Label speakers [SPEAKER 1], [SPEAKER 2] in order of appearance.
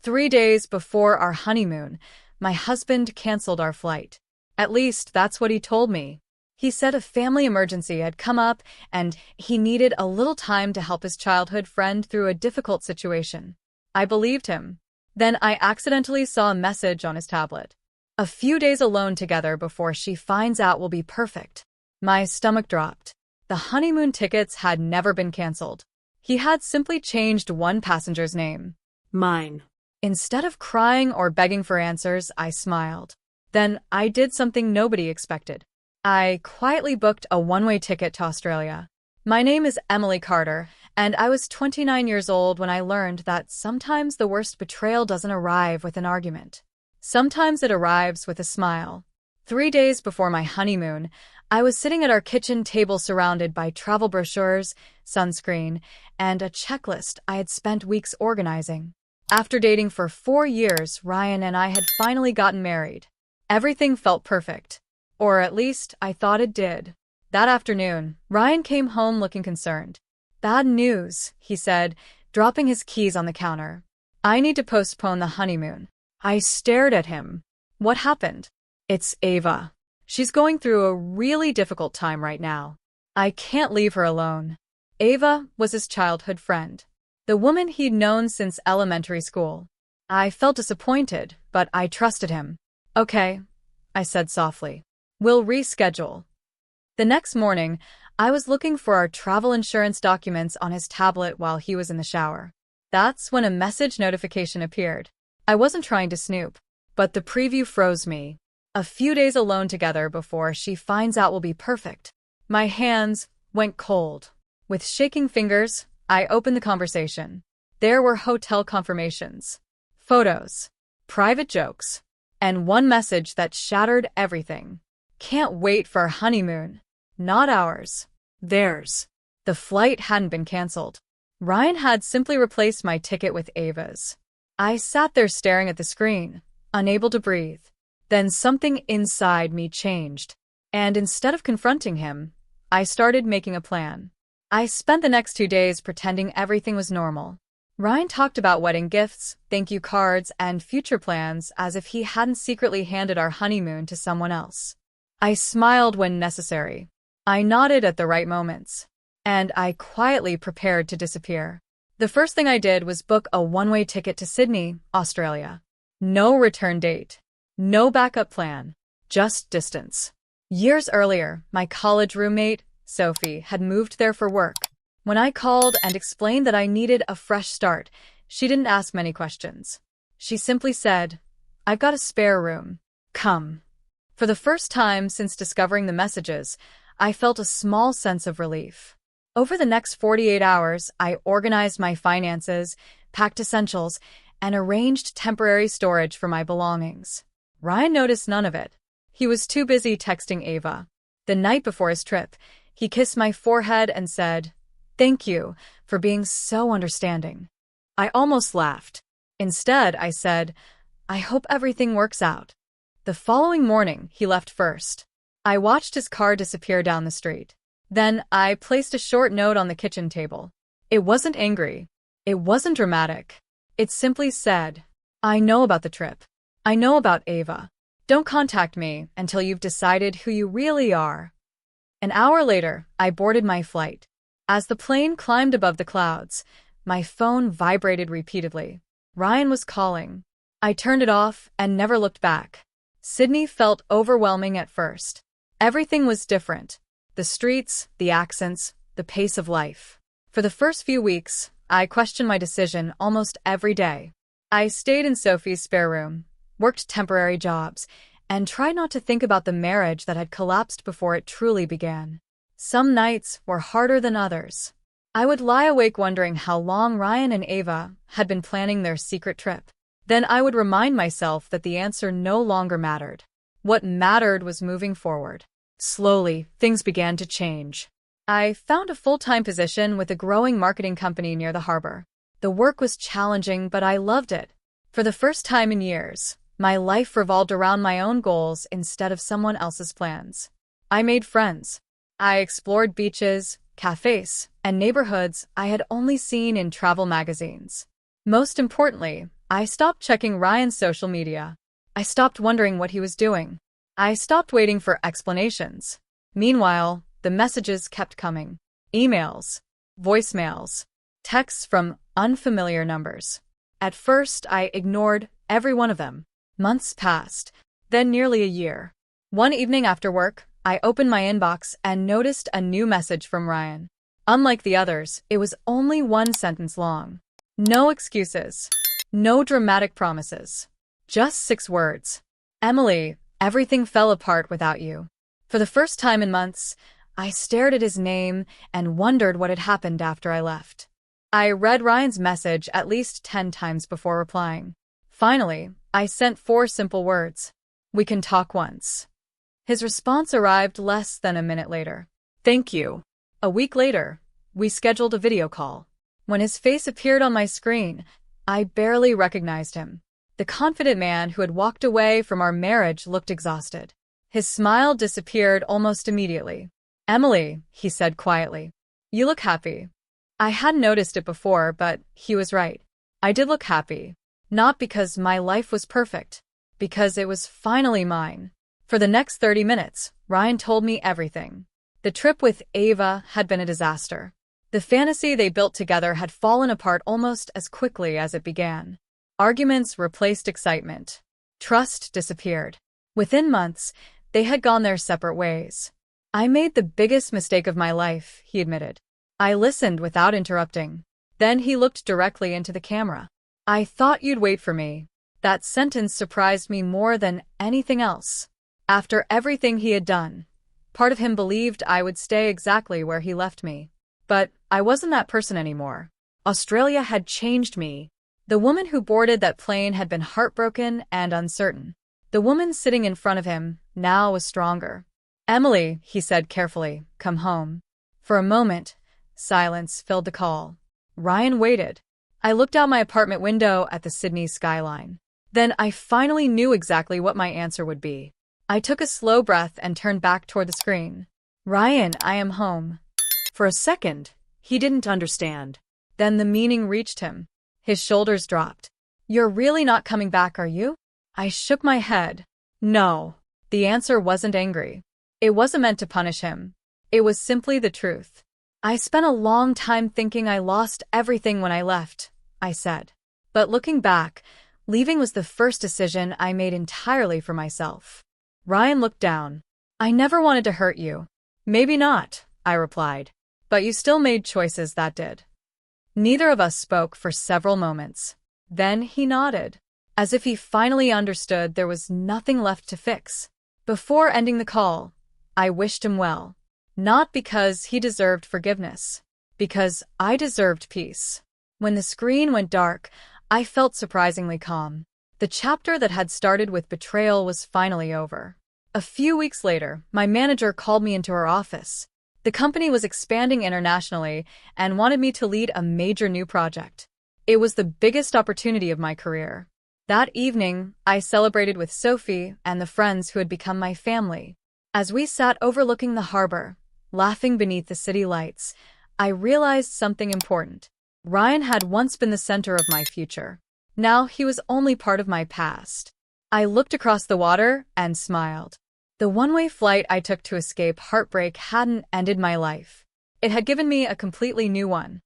[SPEAKER 1] 3 days before our honeymoon, my husband canceled our flight. At least that's what he told me. He said a family emergency had come up and he needed a little time to help his childhood friend through a difficult situation. I believed him. Then I accidentally saw a message on his tablet. A few days alone together before she finds out will be perfect. My stomach dropped. The honeymoon tickets had never been canceled. He had simply changed one passenger's name.
[SPEAKER 2] Mine.
[SPEAKER 1] Instead of crying or begging for answers, I smiled. Then I did something nobody expected. I quietly booked a one-way ticket to Australia. My name is Emily Carter, and I was 29 years old when I learned that sometimes the worst betrayal doesn't arrive with an argument. Sometimes it arrives with a smile. 3 days before my honeymoon, I was sitting at our kitchen table surrounded by travel brochures, sunscreen, and a checklist I had spent weeks organizing. After dating for 4 years, Ryan and I had finally gotten married. Everything felt perfect. Or at least, I thought it did. That afternoon, Ryan came home looking concerned. "Bad news," he said, dropping his keys on the counter. "I need to postpone the honeymoon." I stared at him. "What happened?" "It's Ava. She's going through a really difficult time right now. I can't leave her alone." Ava was his childhood friend, the woman he'd known since elementary school. I felt disappointed, but I trusted him. "Okay," I said softly. "We'll reschedule." The next morning, I was looking for our travel insurance documents on his tablet while he was in the shower. That's when a message notification appeared. I wasn't trying to snoop, but the preview froze me. "A few days alone together before she finds out will be perfect." My hands went cold. With shaking fingers, I opened the conversation. There were hotel confirmations, photos, private jokes, and one message that shattered everything. "Can't wait for our honeymoon." Not ours. Theirs. The flight hadn't been canceled. Ryan had simply replaced my ticket with Ava's. I sat there staring at the screen, unable to breathe. Then something inside me changed. And instead of confronting him, I started making a plan. I spent the next 2 days pretending everything was normal. Ryan talked about wedding gifts, thank you cards, and future plans as if he hadn't secretly handed our honeymoon to someone else. I smiled when necessary. I nodded at the right moments. And I quietly prepared to disappear. The first thing I did was book a one-way ticket to Sydney, Australia. No return date. No backup plan. Just distance. Years earlier, my college roommate, Sophie, had moved there for work. When I called and explained that I needed a fresh start, she didn't ask many questions. She simply said, "I've got a spare room. Come." For the first time since discovering the messages, I felt a small sense of relief. Over the next 48 hours, I organized my finances, packed essentials, and arranged temporary storage for my belongings. Ryan noticed none of it. He was too busy texting Ava. The night before his trip, he kissed my forehead and said, "Thank you for being so understanding." I almost laughed. Instead, I said, "I hope everything works out." The following morning, he left first. I watched his car disappear down the street. Then I placed a short note on the kitchen table. It wasn't angry. It wasn't dramatic. It simply said, "I know about the trip. I know about Ava. Don't contact me until you've decided who you really are." An hour later, I boarded my flight. As the plane climbed above the clouds, my phone vibrated repeatedly. Ryan was calling. I turned it off and never looked back. Sydney felt overwhelming at first. Everything was different. The streets, the accents, the pace of life. For the first few weeks, I questioned my decision almost every day. I stayed in Sophie's spare room, worked temporary jobs, and tried not to think about the marriage that had collapsed before it truly began. Some nights were harder than others. I would lie awake wondering how long Ryan and Ava had been planning their secret trip. Then I would remind myself that the answer no longer mattered. What mattered was moving forward. Slowly, things began to change. I found a full-time position with a growing marketing company near the harbor. The work was challenging, but I loved it. For the first time in years, my life revolved around my own goals instead of someone else's plans. I made friends. I explored beaches, cafes, and neighborhoods I had only seen in travel magazines. Most importantly, I stopped checking Ryan's social media. I stopped wondering what he was doing. I stopped waiting for explanations. Meanwhile, the messages kept coming. Emails, voicemails, texts from unfamiliar numbers. At first, I ignored every one of them. Months passed, then nearly a year. One evening after work, I opened my inbox and noticed a new message from Ryan. Unlike the others, it was only one sentence long. No excuses. No dramatic promises. Just 6 words. Emily, everything fell apart without you. For the first time in months, I stared at his name and wondered what had happened after I left. I read Ryan's message at least 10 times before replying. Finally, I sent 4 simple words. We can talk once. His response arrived less than a minute later. Thank you. A week later, we scheduled a video call. When his face appeared on my screen, I barely recognized him. The confident man who had walked away from our marriage looked exhausted. His smile disappeared almost immediately. Emily, he said quietly, you look happy. I hadn't noticed it before, but he was right. I did look happy. Not because my life was perfect, because it was finally mine. For the next 30 minutes, Ryan told me everything. The trip with Ava had been a disaster. The fantasy they built together had fallen apart almost as quickly as it began. Arguments replaced excitement. Trust disappeared. Within months, they had gone their separate ways. I made the biggest mistake of my life, he admitted. I listened without interrupting. Then he looked directly into the camera. I thought you'd wait for me. That sentence surprised me more than anything else. After everything he had done, part of him believed I would stay exactly where he left me. But I wasn't that person anymore. Australia had changed me. The woman who boarded that plane had been heartbroken and uncertain. The woman sitting in front of him now was stronger. Emily, he said carefully, come home. For a moment, silence filled the call. Ryan waited. I looked out my apartment window at the Sydney skyline. Then I finally knew exactly what my answer would be. I took a slow breath and turned back toward the screen. Ryan, I am home. For a second, he didn't understand. Then the meaning reached him. His shoulders dropped. You're really not coming back, are you? I shook my head. No. The answer wasn't angry. It wasn't meant to punish him. It was simply the truth. I spent a long time thinking I lost everything when I left, I said. But looking back, leaving was the first decision I made entirely for myself. Ryan looked down. I never wanted to hurt you. Maybe not, I replied. But you still made choices that did. Neither of us spoke for several moments. Then he nodded, as if he finally understood there was nothing left to fix. Before ending the call, I wished him well. Not because he deserved forgiveness, because I deserved peace. When the screen went dark, I felt surprisingly calm. The chapter that had started with betrayal was finally over. A few weeks later, my manager called me into her office. The company was expanding internationally and wanted me to lead a major new project. It was the biggest opportunity of my career. That evening, I celebrated with Sophie and the friends who had become my family. As we sat overlooking the harbor, laughing beneath the city lights, I realized something important. Ryan had once been the center of my future. Now he was only part of my past. I looked across the water and smiled. The one-way flight I took to escape heartbreak hadn't ended my life. It had given me a completely new one.